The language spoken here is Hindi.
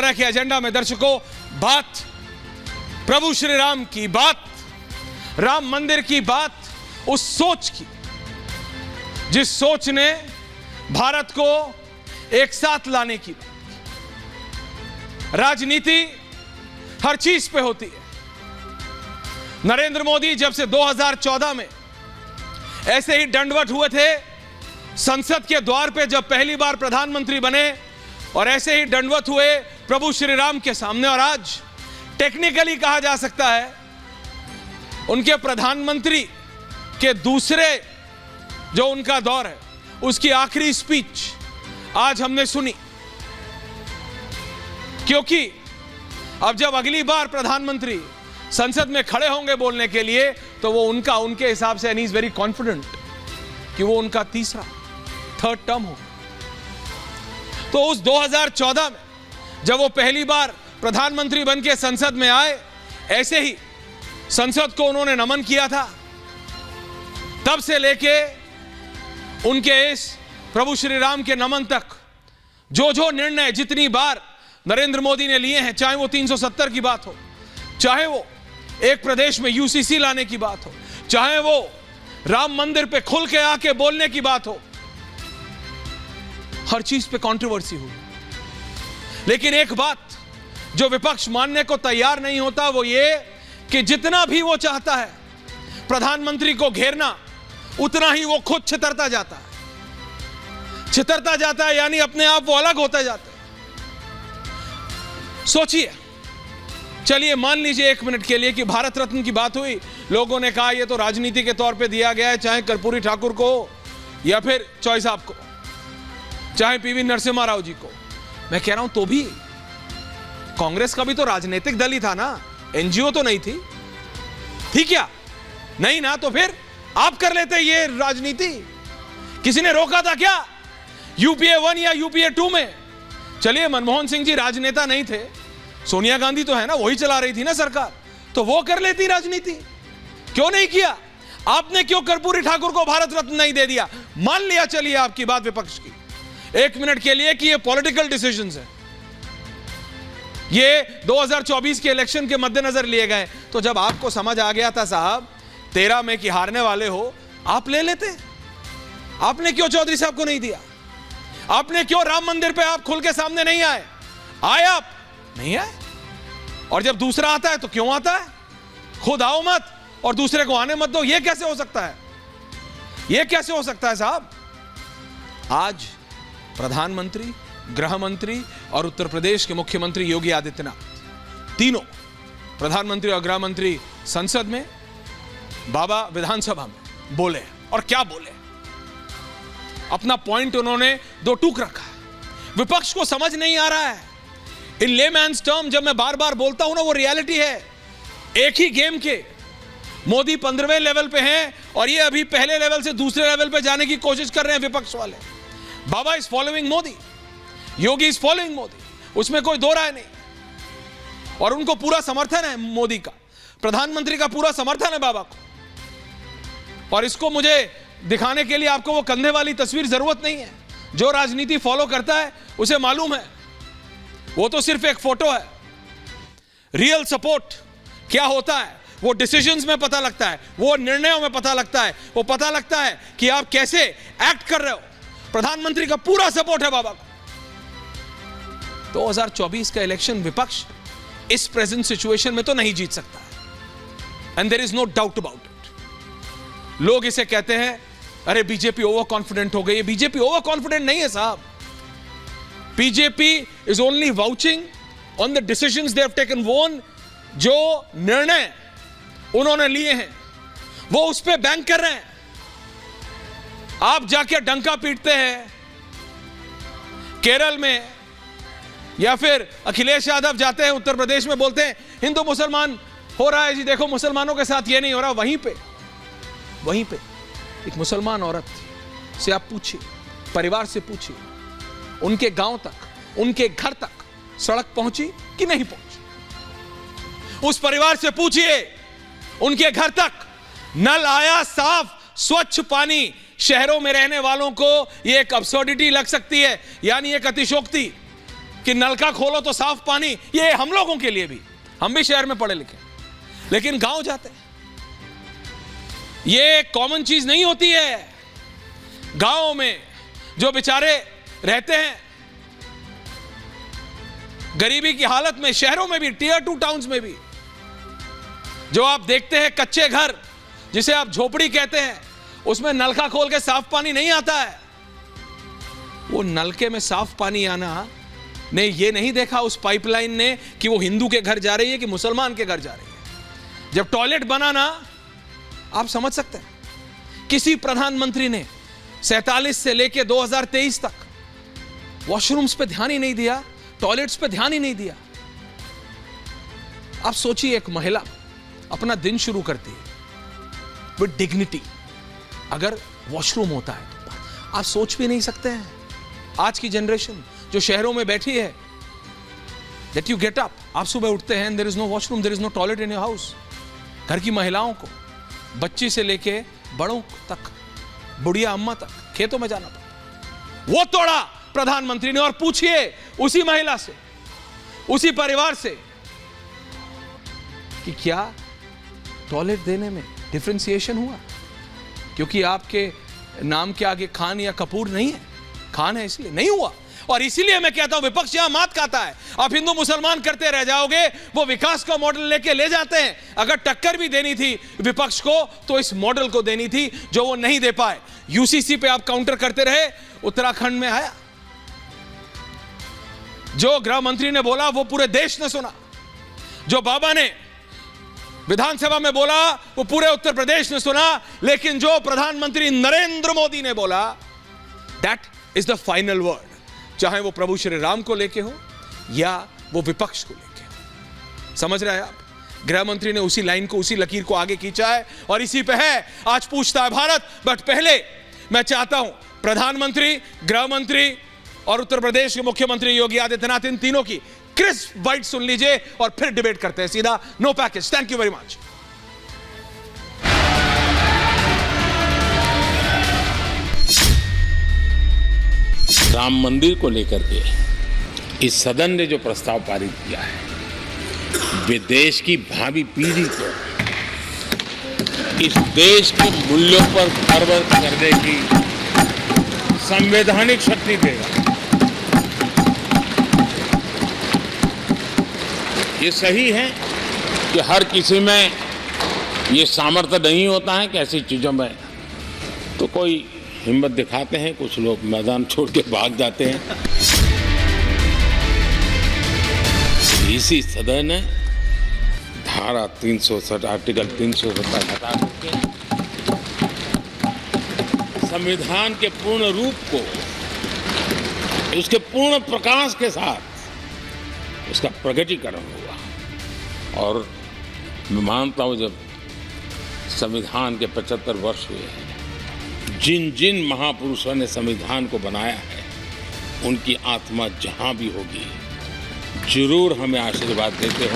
तरह के एजेंडा में दर्शकों बात प्रभु श्री राम की, बात राम मंदिर की, बात उस सोच की जिस सोच ने भारत को एक साथ लाने की बात। राजनीति हर चीज पे होती है। नरेंद्र मोदी जब से 2014 में ऐसे ही दंडवत हुए थे संसद के द्वार पे, जब पहली बार प्रधानमंत्री बने, और ऐसे ही दंडवत हुए प्रभु श्री राम के सामने, और आज टेक्निकली कहा जा सकता है उनके प्रधानमंत्री के दूसरे जो उनका दौर है उसकी आखिरी स्पीच आज हमने सुनी। क्योंकि अब जब अगली बार प्रधानमंत्री संसद में खड़े होंगे बोलने के लिए, तो वो उनके हिसाब से, and he is very confident कि वो उनका थर्ड टर्म हो। तो उस 2014 में जब वो पहली बार प्रधानमंत्री बन के संसद में आए, ऐसे ही संसद को उन्होंने नमन किया था। तब से लेके उनके इस प्रभु श्री राम के नमन तक जो जो निर्णय जितनी बार नरेंद्र मोदी ने लिए हैं, चाहे वो 370 की बात हो, चाहे वो एक प्रदेश में यूसीसी लाने की बात हो, चाहे वो राम मंदिर पे खुल के आके बोलने की बात हो, हर चीज पे कंट्रोवर्सी हुई। लेकिन एक बात जो विपक्ष मानने को तैयार नहीं होता वो ये कि जितना भी वो चाहता है प्रधानमंत्री को घेरना, उतना ही वो खुद छितरता जाता है, यानी अपने आप वो अलग होता जाता है। सोचिए, चलिए मान लीजिए एक मिनट के लिए कि भारत रत्न की बात हुई, लोगों ने कहा ये तो राजनीति के तौर पे दिया गया है, चाहे कर्पूरी ठाकुर को या फिर चॉइस साहब को, चाहे पीवी नरसिम्हा राव जी को। मैं कह रहा हूं तो भी कांग्रेस का भी तो राजनीतिक दल ही था ना, एनजीओ तो नहीं थी क्या? नहीं ना, तो फिर आप कर लेते ये राजनीति। किसी ने रोका था क्या यूपीए 1 या यूपीए 2 में? चलिए मनमोहन सिंह जी राजनेता नहीं थे, सोनिया गांधी तो है ना, वही चला रही थी ना सरकार, तो वो कर लेती राजनीति। क्यों नहीं किया आपने? क्यों कर्पूरी ठाकुर को भारत रत्न नहीं दे दिया? मान लिया चलिए आपकी बात विपक्ष की एक मिनट के लिए कि ये पॉलिटिकल डिसीजंस है, ये 2024 के इलेक्शन के मद्देनजर लिए गए। तो जब आपको समझ आ गया था साहब 13 में कि हारने वाले हो, आप ले लेते। आपने क्यों चौधरी साहब को नहीं दिया? आपने क्यों राम मंदिर पे आप खुल के सामने नहीं आए? आप नहीं आए। और जब दूसरा आता है तो क्यों आता है? खुद आओ मत और दूसरे को आने मत दो। ये कैसे हो सकता है? ये कैसे हो सकता है साहब? आज प्रधानमंत्री, गृह मंत्री और उत्तर प्रदेश के मुख्यमंत्री योगी आदित्यनाथ, तीनों प्रधानमंत्री और गृह मंत्री संसद में, बाबा विधानसभा में बोले। और क्या बोले? अपना पॉइंट उन्होंने दो टूक रखा है। विपक्ष को समझ नहीं आ रहा है। इन लेमैन्स टर्म जब मैं बार बार बोलता हूं ना, वो रियलिटी है। एक ही गेम के मोदी 15वें लेवल पे हैं और ये अभी पहले लेवल से दूसरे लेवल पे जाने की कोशिश कर रहे हैं विपक्ष वाले। Baba is following Modi, Yogi is following Modi, उसमें कोई दो राय नहीं। और उनको पूरा समर्थन है मोदी का, प्रधानमंत्री का पूरा समर्थन है बाबा को। और इसको मुझे दिखाने के लिए आपको वो कंधे वाली तस्वीर जरूरत नहीं है। जो राजनीति फॉलो करता है उसे मालूम है, वो तो सिर्फ एक फोटो है। रियल सपोर्ट क्या होता है वो डिसीजंस में पता लगता है, वो निर्णयों में पता लगता है, वो पता लगता है कि आप कैसे एक्ट कर रहे हो। प्रधानमंत्री का पूरा सपोर्ट है बाबा को। 2024 का इलेक्शन विपक्ष इस प्रेजेंट सिचुएशन में तो नहीं जीत सकता है, and there is no doubt about it. लोग इसे कहते हैं अरे बीजेपी ओवर कॉन्फिडेंट हो गई। बीजेपी ओवर कॉन्फिडेंट नहीं है साहब। BJP is only vouching on the decisions they have taken. जो निर्णय उन्होंने लिए हैं वो उस पे बैंक कर रहे हैं। आप जाके डंका पीटते हैं केरल में, या फिर अखिलेश यादव जाते हैं उत्तर प्रदेश में, बोलते हैं हिंदू मुसलमान हो रहा है जी, देखो मुसलमानों के साथ ये नहीं हो रहा। वहीं पे एक मुसलमान औरत से आप पूछिए, परिवार से पूछिए, उनके गांव तक, उनके घर तक सड़क पहुंची कि नहीं पहुंची? उस परिवार से पूछिए, उनके घर तक नल आया, साफ स्वच्छ पानी। शहरों में रहने वालों को यह एक अब्सर्डिटी लग सकती है, यानी एक अतिशोक्ति कि नलका खोलो तो साफ पानी, ये हम लोगों के लिए भी, हम भी शहर में पढ़े लिखे, लेकिन गांव जाते ये कॉमन चीज नहीं होती है। गांव में जो बेचारे रहते हैं गरीबी की हालत में, शहरों में भी, टियर 2 टाउन्स में भी, जो आप देखते हैं कच्चे घर जिसे आप झोपड़ी कहते हैं, उसमें नलका खोल के साफ पानी नहीं आता है। वो नलके में साफ पानी आना ने ये नहीं देखा उस पाइपलाइन ने कि वो हिंदू के घर जा रही है कि मुसलमान के घर जा रही है। जब टॉयलेट बना ना, आप समझ सकते हैं किसी प्रधानमंत्री ने 47 से लेकर 2023 तक वॉशरूम्स पे ध्यान ही नहीं दिया, टॉयलेट्स पे ध्यान ही नहीं दिया। आप सोचिए, एक महिला अपना दिन शुरू करती है विद डिग्निटी, अगर वॉशरूम होता है तो आप सोच भी नहीं सकते हैं आज की जनरेशन जो शहरों में बैठी है, दैट यू गेट अप, आप सुबह उठते हैं, there is no washroom, there is no toilet in your house. घर की महिलाओं को, बच्ची से लेके बड़ों तक, बुढ़िया अम्मा तक खेतों में जाना पड़ता। वो तोड़ा प्रधानमंत्री ने। और पूछिए उसी महिला से, उसी परिवार से कि क्या टॉयलेट देने में डिफरेंशिएशन हुआ, क्योंकि आपके नाम के आगे खान या कपूर नहीं है, खान है इसलिए नहीं हुआ। और इसीलिए मैं कहता हूं विपक्ष यहां मात खाता है। आप हिंदू मुसलमान करते रह जाओगे, वो विकास का मॉडल लेके ले जाते हैं। अगर टक्कर भी देनी थी विपक्ष को तो इस मॉडल को देनी थी जो वो नहीं दे पाए। यूसीसी पे आप काउंटर करते रहे, उत्तराखंड में आया, जो गृह मंत्री ने बोला वो पूरे देश ने सुना, जो बाबा ने विधानसभा में बोला वो पूरे उत्तर प्रदेश ने सुना, लेकिन जो प्रधानमंत्री नरेंद्र मोदी ने बोला, that is the final word, चाहे वो प्रभु श्री राम को लेके हो या वो विपक्ष को लेके हो। समझ रहे हैं आप? गृह मंत्री ने उसी लाइन को, उसी लकीर को आगे खींचा है और इसी पे है आज पूछता है भारत। बट पहले मैं चाहता हूं प्रधानमंत्री, गृह मंत्री और उत्तर प्रदेश के मुख्यमंत्री योगी आदित्यनाथ, इन तीनों की क्रिस्प बाइट सुन लीजिए और फिर डिबेट करते हैं सीधा, no package. Thank you very much. Ram Mandir को लेकर के इस सदन ने जो प्रस्ताव पारित किया है, वे देश की भावी पीढ़ी को इस देश के मूल्यों पर गर्व करने की संवैधानिक शक्ति देगा। ये सही है कि हर किसी में ये सामर्थ्य नहीं होता है कि ऐसी चीजों में तो कोई हिम्मत दिखाते हैं, कुछ लोग मैदान छोड़ के भाग जाते हैं। इसी सदन ने धारा 360 आर्टिकल 370 हटा करके संविधान के पूर्ण रूप को, उसके पूर्ण प्रकाश के साथ उसका प्रकटीकरण हुआ। और मैं मानता हूं जब संविधान के 75 वर्ष हुए हैं, जिन जिन महापुरुषों ने संविधान को बनाया है, उनकी आत्मा जहां भी होगी जरूर हमें आशीर्वाद देते हैं।